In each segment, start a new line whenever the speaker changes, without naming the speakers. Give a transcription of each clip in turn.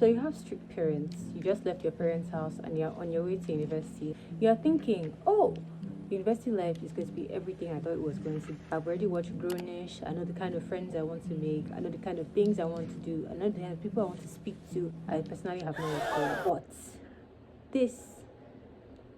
So you have strict parents. You just left your parents' house and you're on your way to university. You're thinking, oh, university life is going to be everything I thought it was going to be. I've already watched Grownish. I know the kind of friends I want to make. I know the kind of things I want to do. I know the kind of people I want to speak to. I personally have no idea. But this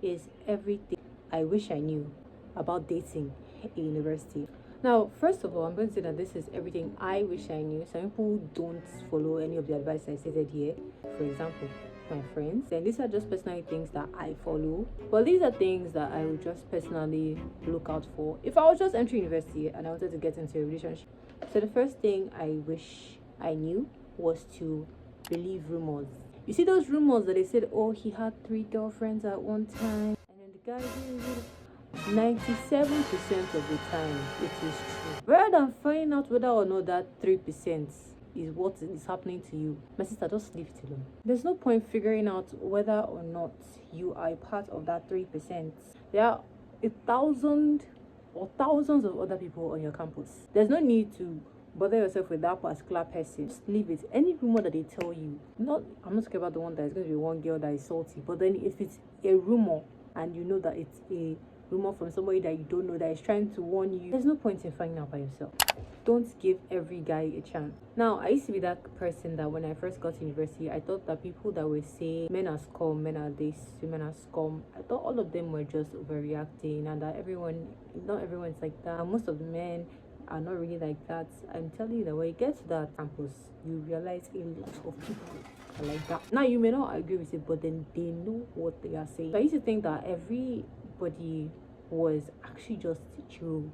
is everything I wish I knew about dating in university. Now, first of all, I'm going to say that this is everything I wish I knew. Some people don't follow any of the advice I stated here. For example, my friends. Then these are just personal things that I follow. But these are things that I would just personally look out for if I was just entering university and I wanted to get into a relationship. So the first thing I wish I knew was to believe rumors. You see those rumors that they said, oh, he had 3 girlfriends at one time, and then the guy did 97% of the time it is true. Rather than finding out whether or not that 3% is what is happening to you, my sister, just leave it alone. There's no point figuring out whether or not you are a part of that 3%. There are 1,000 or thousands of other people on your campus. There's no need to bother yourself with that particular person. Just leave it. Any rumor that they tell you, I'm not talking about the one that is going to be one girl that is salty, but then if it's a rumor and you know that it's a rumor from somebody that you don't know that is trying to warn you, there's no point in finding out by yourself. Don't give every guy a chance. Now, I used to be that person that when I first got to university, I thought that people that would say men are scum, men are this, women are scum, I thought all of them were just overreacting, and that not everyone's like that. Most of the men are not really like that. I'm telling you that when you get to that campus, you realize a lot of people are like that. Now, you may not agree with it, but then they know what they are saying. So I used to think that everybody was actually just chill,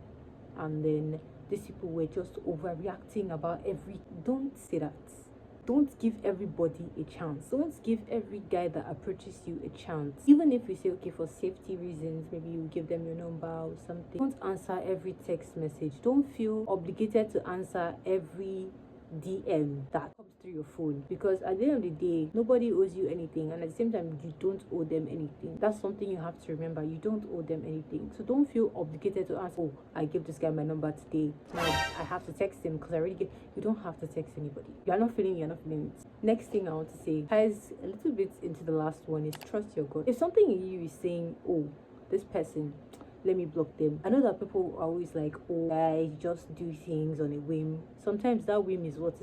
and then these people were just overreacting about every. Don't say that. Don't give everybody a chance. Don't give every guy that approaches you a chance. Even if you say, okay, for safety reasons, maybe you give them your number or something. Don't answer every text message. Don't feel obligated to answer every DM that comes through your phone, because at the end of the day, nobody owes you anything, and at the same time, you don't owe them anything. That's something you have to remember. You don't owe them anything, so don't feel obligated to answer, oh, I gave this guy my number today, now I have to text him because I already gave. You don't have to text anybody. You're not feeling it. Next thing I want to say ties a little bit into the last one is trust your gut. If something in you is saying, oh, this person, let me block them. I know that people are always like, oh, I just do things on a whim. Sometimes that whim is what's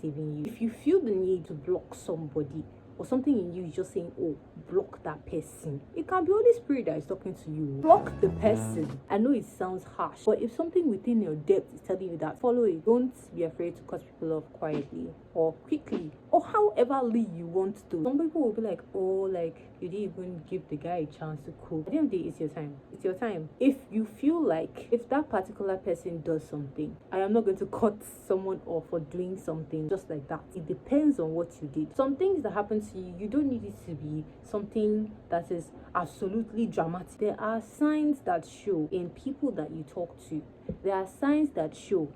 saving you. If you feel the need to block somebody, or something in you is just saying, oh, block that person, it can be Holy Spirit that is talking to you. Block the person. I know it sounds harsh, but if something within your depth is telling you that, follow it. Don't be afraid to cut people off quietly or quickly or however you want to. Some people will be like, oh, like you didn't even give the guy a chance to cook. At the end of the day, it's your time. It's your time. If you feel like if that particular person does something, I am not going to cut someone off for doing something just like that. It depends on what you did. Some things that happen to you, you don't need it to be something that is absolutely dramatic. There are signs that show in people that you talk to. There are signs that show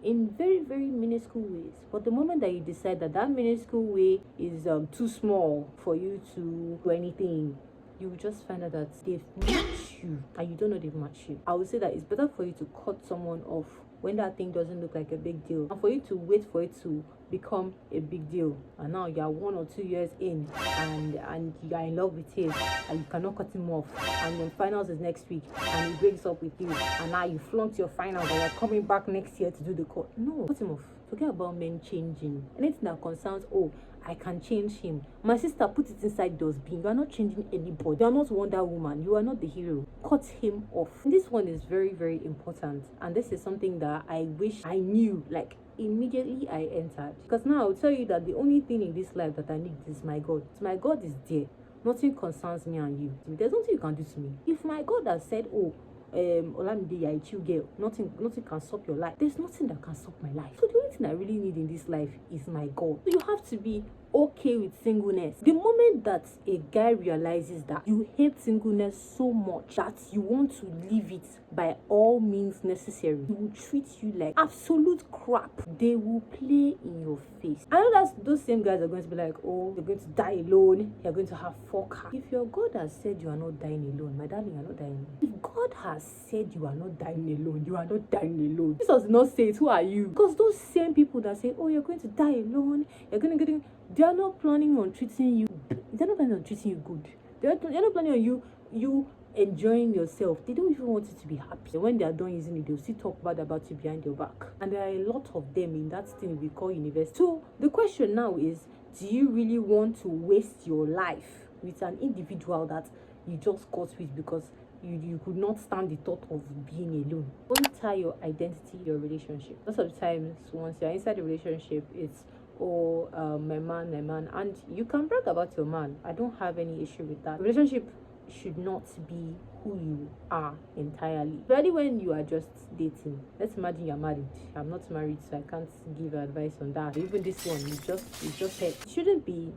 in very, very minuscule ways. But the moment that you decide that that minuscule way is too small for you to do anything, you will just find out that they've matched you and you don't know they've matched you. I would say that it's better for you to cut someone off when that thing doesn't look like a big deal, and for you to wait for it to become a big deal, and now you're 1 or 2 years in and you are in love with him and you cannot cut him off, and then finals is next week and he breaks up with you, and now you flunked your finals and you're coming back next year to do the court. No, cut him off. Forget about men changing. Anything that concerns, oh, I can change him. My sister, put it inside dustbin. You are not changing anybody. You are not Wonder Woman. You are not the hero. Cut him off. And this one is very, very important. And this is something that I wish I knew, like, immediately I entered. Because now I'll tell you that the only thing in this life that I need is my God. So my God is there. Nothing concerns me and you. There's nothing you can do to me. If my God has said, oh, Olamide, you're a chill girl, nothing can stop your life. There's nothing that can stop my life. So the only thing I really need in this life is my God. So you have to be okay with singleness. The moment that a guy realizes that you hate singleness so much that you want to leave it by all means necessary, he will treat you like absolute crap. They will play in your face. I know that those same guys are going to be like, oh, you're going to die alone, you're going to have 4 cars. If your God has said you are not dying alone, my darling, you're not dying alone. If God has said you are not dying alone, you are not dying alone. Jesus did not say it. Who are you? Because those same people that say, oh, you're going to die alone, you're going to get in, they are not planning on treating you. They're not planning on treating you good. They're not planning on you enjoying yourself. They don't even want you to be happy. When they are done using it, they'll still talk bad about you behind your back. And there are a lot of them in that thing we call university. So the question now is, do you really want to waste your life with an individual that you just got with because you could not stand the thought of being alone? Don't tie your identity to your relationship. Lots of times once you're inside the relationship, it's my man, and you can brag about your man. I don't have any issue with that. Relationship should not be who you are entirely, especially when you are just dating. Let's imagine you're married. I'm not married, so I can't give advice on that. Even this one, it's just it shouldn't be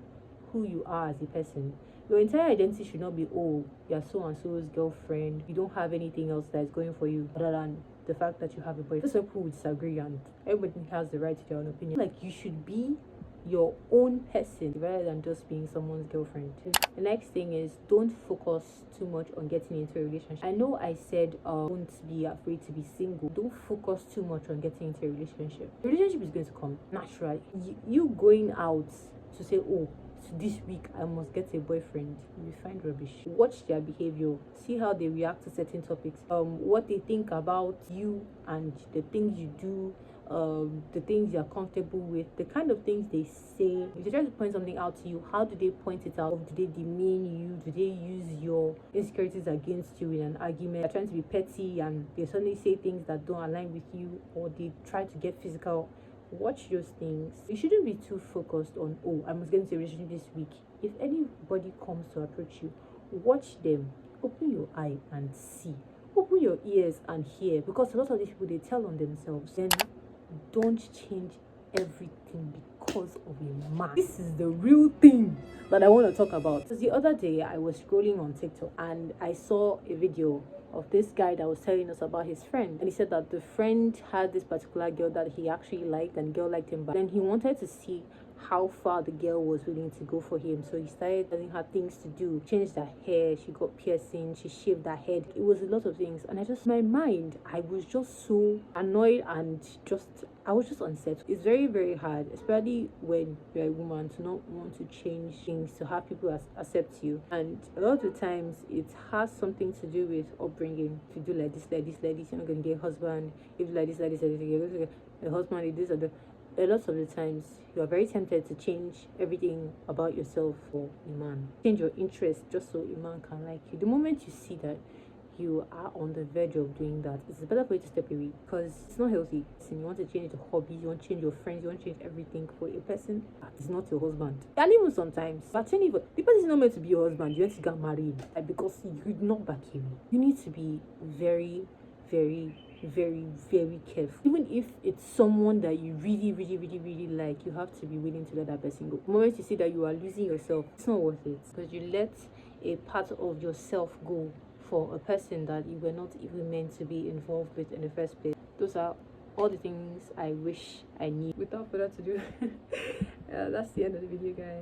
who you are as a person. Your entire identity should not be, oh, you're so and so's girlfriend. You don't have anything else that is going for you other than the fact that you have a boyfriend. Some people would disagree, and everybody has the right to their own opinion. Like, you should be your own person rather than just being someone's girlfriend. The next thing is, don't focus too much on getting into a relationship. I know I said don't be afraid to be single. Don't focus too much on getting into a relationship. The relationship is going to come naturally. You going out to say, oh, this week I must get a boyfriend, you find rubbish. Watch their behavior, see how they react to certain topics, what they think about you and the things you do, the things you're comfortable with, the kind of things they say. If they try to point something out to you, how do they point it out? Do they demean you? Do they use your insecurities against you in an argument? They're trying to be petty and they suddenly say things that don't align with you, or they try to get physical. Watch those things. You shouldn't be too focused on, oh, I must get into a relationship this week. If anybody comes to approach you, watch them. Open your eye and see. Open your ears and hear, because a lot of these people, they tell on themselves. Then don't change everything because of a man. This is the real thing that I want to talk about. So the other day I was scrolling on TikTok and I saw a video of this guy that was telling us about his friend, and he said that the friend had this particular girl that he actually liked, and the girl liked him back. Then he wanted to see how far the girl was willing to go for him, so he started telling her things to do. Changed her hair, she got piercing, she shaved her head. It was a lot of things, and my mind, I was just so annoyed and I was just unsettled. It's very, very hard, especially when you're a woman, to not want to change things, to have people accept you. And a lot of the times it has something to do with upbringing. If you do like this, you're not going to get a husband. If you do like this, you're going to get a husband. This or that. A lot of the times you are very tempted to change everything about yourself for a man. Change your interest just so a man can like you. The moment you see that you are on the verge of doing that, it's better for you to step away, because it's not healthy. So you want to change your hobby, you want to change your friends, you want to change everything for a person that is not your husband. And even sometimes, but anyway, the person is not meant to be your husband. You want to get married because you did not back him. You need to be very, very, very, very careful. Even if it's someone that you really, really, really, really like, you have to be willing to let that person go. The moment you see that you are losing yourself, it's not worth it, because you let a part of yourself go for a person that you were not even meant to be involved with in the first place. Those are all the things I wish I knew. Without further ado, that's the end of the video, guys.